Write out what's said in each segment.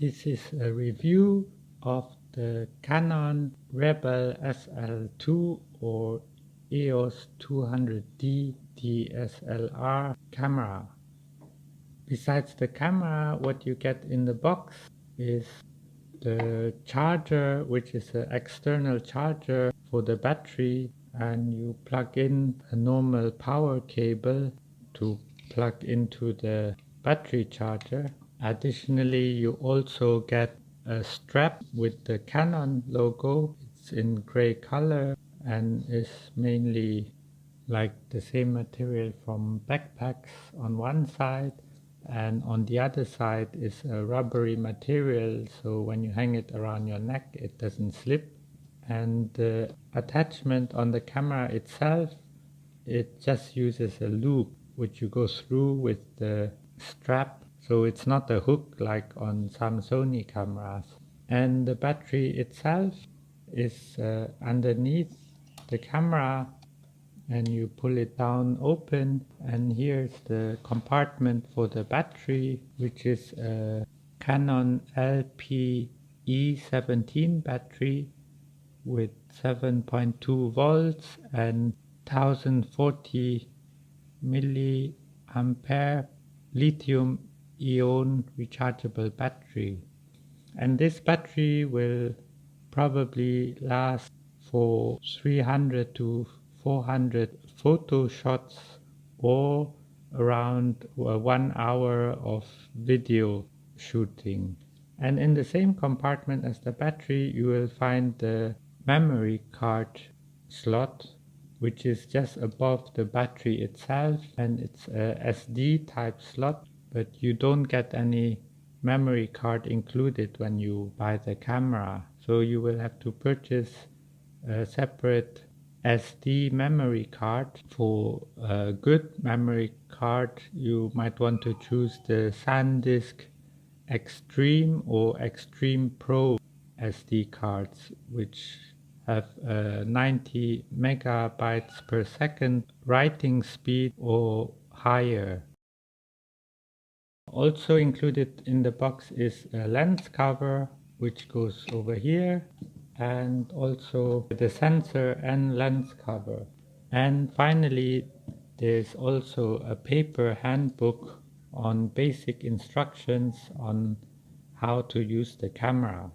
This is a review of the Canon Rebel SL2 or EOS 200D DSLR camera. Besides the camera, what you get in the box is the charger, which is an external charger for the battery, and you plug in a normal power cable to plug into the battery charger. Additionally, you also get a strap with the Canon logo. It's in gray color and is mainly like the same material from backpacks on one side, and on the other side is a rubbery material, so when you hang it around your neck it doesn't slip. And the attachment on the camera itself, it just uses a loop which you go through with the strap, so it's not a hook like on some Sony cameras. And the battery itself is underneath the camera, and you pull it down open, and here's the compartment for the battery, which is a Canon LPE17 battery with 7.2 volts and 1040 milliampere lithium-ion rechargeable battery. And this battery will probably last for 300 to 400 photo shots or around 1 hour of video shooting. And in the same compartment as the battery, you will find the memory card slot, which is just above the battery itself, and it's a SD type slot, but you don't get any memory card included when you buy the camera. So you will have to purchase a separate SD memory card. For a good memory card, you might want to choose the SanDisk Extreme or Extreme Pro SD cards, which have 90 megabytes per second writing speed or higher. Also included in the box is a lens cover, which goes over here, and also the sensor and lens cover. And finally, there's also a paper handbook on basic instructions on how to use the camera.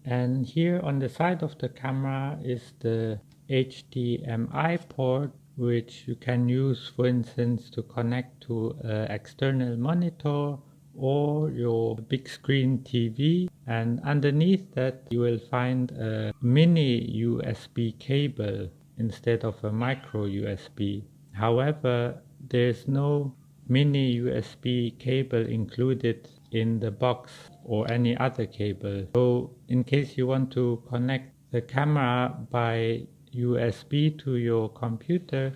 And here on the side of the camera is the Hdmi port, which you can use, for instance, to connect to an external monitor or your big screen TV. And underneath that you will find a mini USB cable instead of a micro USB. However, there's no mini USB cable included in the box or any other cable. So in case you want to connect the camera by USB to your computer,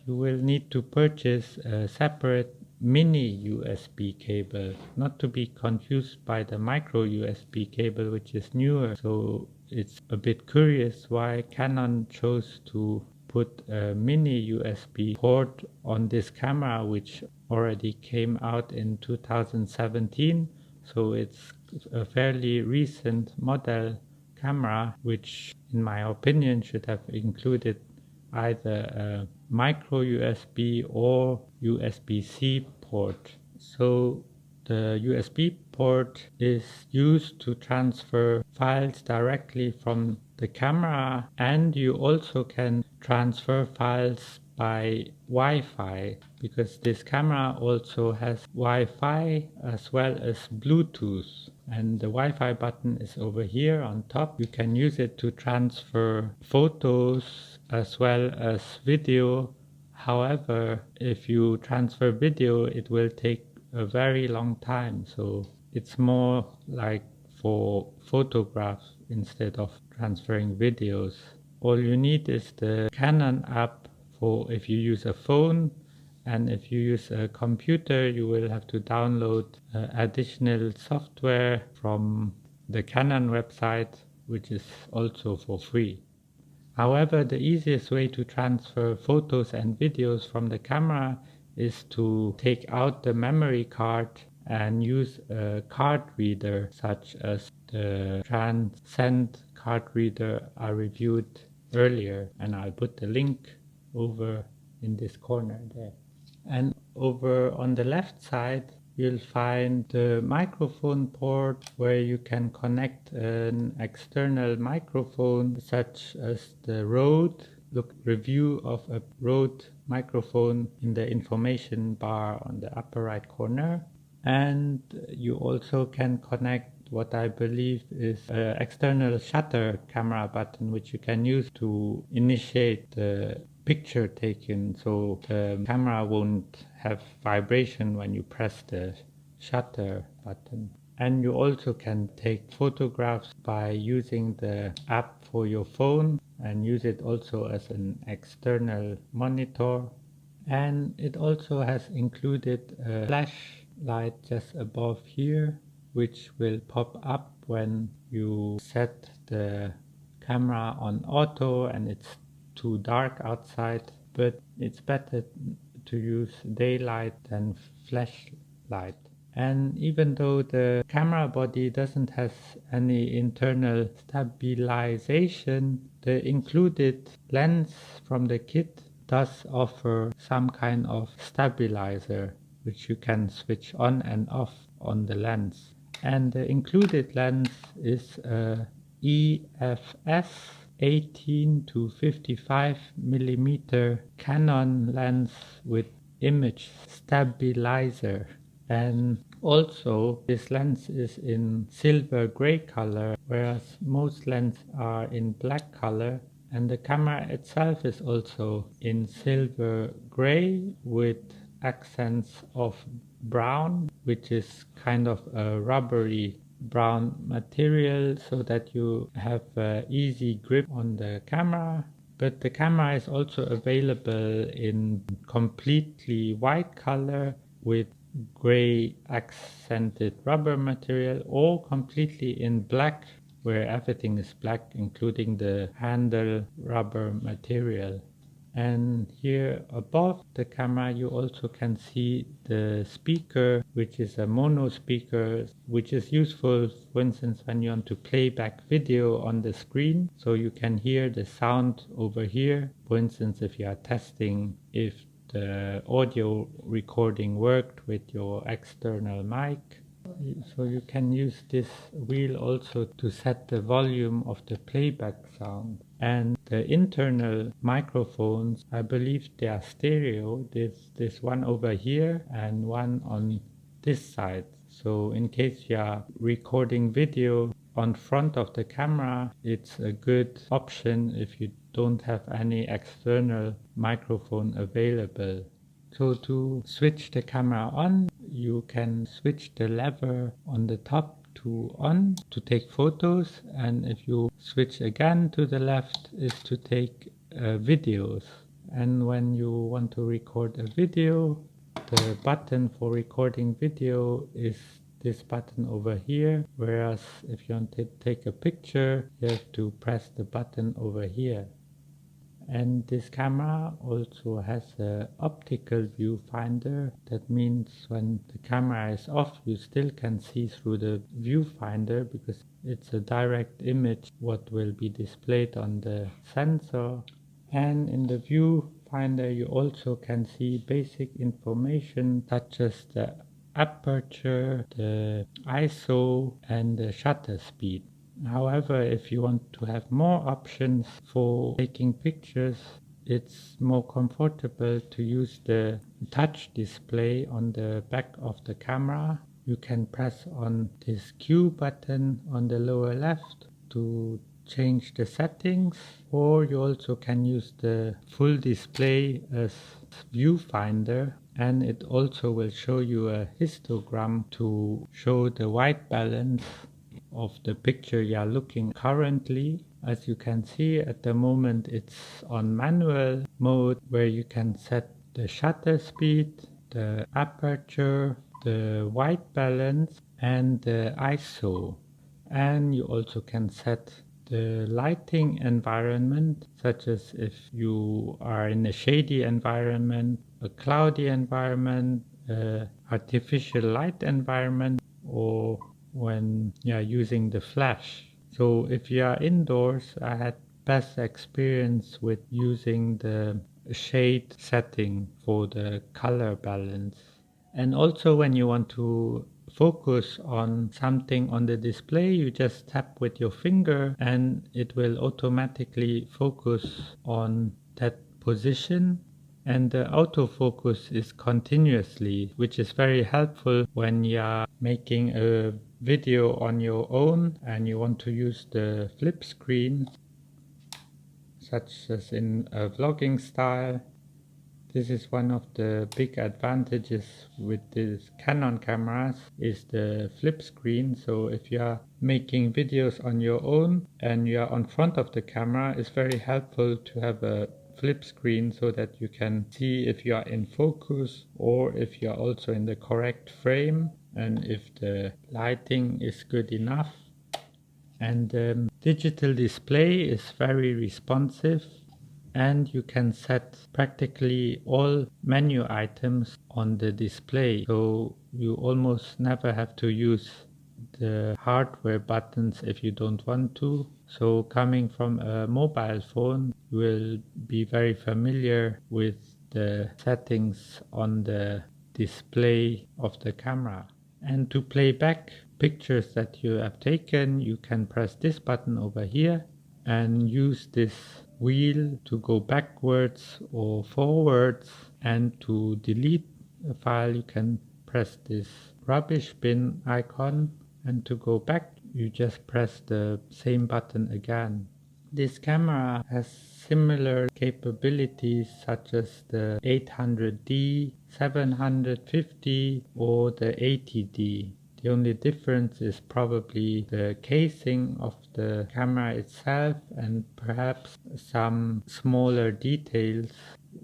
you will need to purchase a separate mini USB cable, not to be confused by the micro USB cable, which is newer. So it's a bit curious why Canon chose to put a mini USB port on this camera, which already came out in 2017. So it's a fairly recent model camera, which in my opinion should have included either a micro USB or USB-C port. So the USB port is used to transfer files directly from the camera, and you also can transfer files by Wi-Fi, because this camera also has Wi-Fi as well as Bluetooth, and the Wi-Fi button is over here on top. You can use it to transfer photos as well as video. However, if you transfer video, it will take a very long time, so it's more like for photographs instead of transferring videos. All you need is the Canon app for if you use a phone, and if you use a computer you will have to download additional software from the Canon website, which is also for free. However, the easiest way to transfer photos and videos from the camera is to take out the memory card and use a card reader such as the Transcend card reader I reviewed earlier, and I'll put the link over in this corner there. And over on the left side you'll find the microphone port where you can connect an external microphone such as the Rode. Look, review of a Rode microphone in the information bar on the upper right corner. And you also can connect what I believe is an external shutter camera button, which you can use to initiate the picture taken, so the camera won't have vibration when you press the shutter button. And you also can take photographs by using the app for your phone and use it also as an external monitor. And it also has included a flashlight just above here, which will pop up when you set the camera on auto and it's too dark outside, but it's better to use daylight than flashlight. And even though the camera body doesn't have any internal stabilization, the included lens from the kit does offer some kind of stabilizer which you can switch on and off on the lens. And the included lens is a EFS 18 to 55 millimeter Canon lens with image stabilizer. And also this lens is in silver gray color, whereas most lenses are in black color. And the camera itself is also in silver gray with accents of brown, which is kind of a rubbery brown material so that you have easy grip on the camera. But the camera is also available in completely white color with gray accented rubber material, or completely in black where everything is black including the handle rubber material. And here above the camera you also can see the speaker, which is a mono speaker, which is useful for instance when you want to play back video on the screen, so you can hear the sound over here. For instance, if you are testing if the audio recording worked with your external mic. So you can use this wheel also to set the volume of the playback sound. And the internal microphones, I believe they are stereo. There's one over here and one on this side. So in case you are recording video on front of the camera, it's a good option if you don't have any external microphone available. So to switch the camera on, you can switch the lever on the top to on to take photos, and if you switch again to the left is to take videos. And when you want to record a video, the button for recording video is this button over here, whereas if you want to take a picture, you have to press the button over here. And this camera also has an optical viewfinder. That means when the camera is off, you still can see through the viewfinder because it's a direct image what will be displayed on the sensor. And in the viewfinder you also can see basic information such as the aperture, the ISO and the shutter speed. However, if you want to have more options for taking pictures, it's more comfortable to use the touch display on the back of the camera. You can press on this Q button on the lower left to change the settings, or you also can use the full display as viewfinder, and it also will show you a histogram to show the white balance of the picture you are looking currently. As you can see at the moment it's on manual mode, where you can set the shutter speed, the aperture, the white balance and the ISO. And you also can set the lighting environment, such as if you are in a shady environment, a cloudy environment, artificial light environment or when using the flash. So if you are indoors, I had best experience with using the shade setting for the color balance. And also when you want to focus on something on the display, you just tap with your finger and it will automatically focus on that position. And the autofocus is continuously, which is very helpful when you're making a video on your own and you want to use the flip screen, such as in a vlogging style. This is one of the big advantages with these Canon cameras is the flip screen. So if you are making videos on your own and you are on front of the camera, it's very helpful to have a flip screen so that you can see if you are in focus or if you are also in the correct frame and if the lighting is good enough. And the digital display is very responsive. And you can set practically all menu items on the display, so you almost never have to use the hardware buttons if you don't want to. So coming from a mobile phone, you will be very familiar with the settings on the display of the camera. And to play back pictures that you have taken, you can press this button over here and use this wheel to go backwards or forwards, and to delete a file you can press this rubbish bin icon, and to go back you just press the same button again. This camera has similar capabilities such as the 800D, 750 or the 80D. The only difference is probably the casing of the camera itself and perhaps some smaller details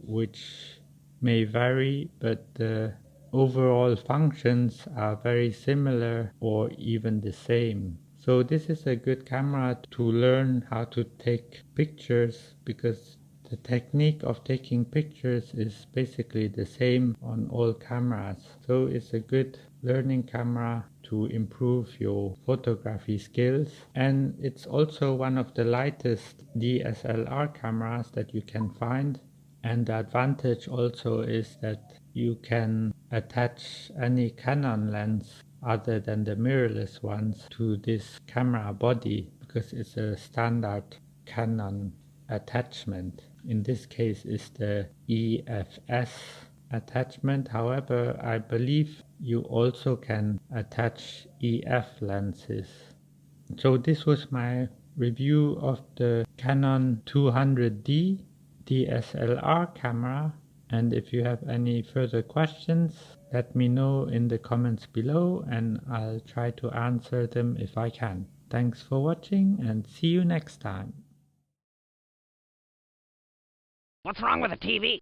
which may vary, but the overall functions are very similar or even the same. So this is a good camera to learn how to take pictures, because the technique of taking pictures is basically the same on all cameras. So it's a good learning camera to improve your photography skills. And it's also one of the lightest DSLR cameras that you can find. And the advantage also is that you can attach any Canon lens other than the mirrorless ones to this camera body, because it's a standard Canon attachment. In this case is the EFS attachment. However, I believe you also can attach EF lenses. So this was my review of the Canon 200D DSLR camera, and if you have any further questions, let me know in the comments below and I'll try to answer them if I can. Thanks for watching and see you next time. What's wrong with the TV?